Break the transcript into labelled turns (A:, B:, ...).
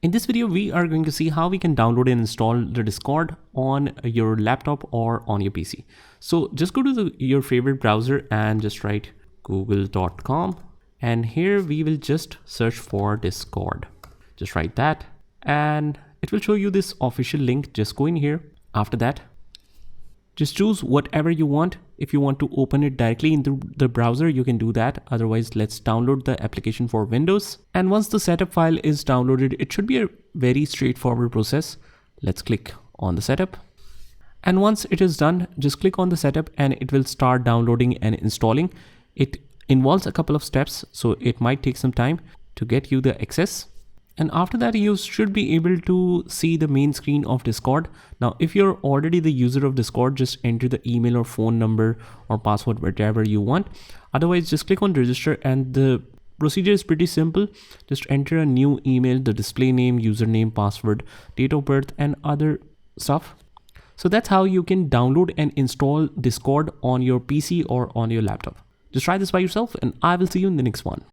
A: In this video, we are going to see how we can download and install the Discord on your laptop or on your PC. So just go to your favorite browser and just write google.com. And here we will just search for Discord. Just write that and it will show you this official link. Just go in here. After that, just choose whatever you want. If you want to open it directly into the browser, you can do that. Otherwise, let's download the application for Windows. And once the setup file is downloaded, it should be a very straightforward process. Let's click on the setup. And once it is done, just click on the setup and it will start downloading and installing. It involves a couple of steps, so it might take some time to get you the access. And after that, you should be able to see the main screen of Discord. Now, if you're already the user of Discord, just enter the email or phone number or password, whatever you want. Otherwise, just click on register and the procedure is pretty simple. Just enter a new email, the display name, username, password, date of birth, and other stuff. So that's how you can download and install Discord on your PC or on your laptop. Just try this by yourself and I will see you in the next one.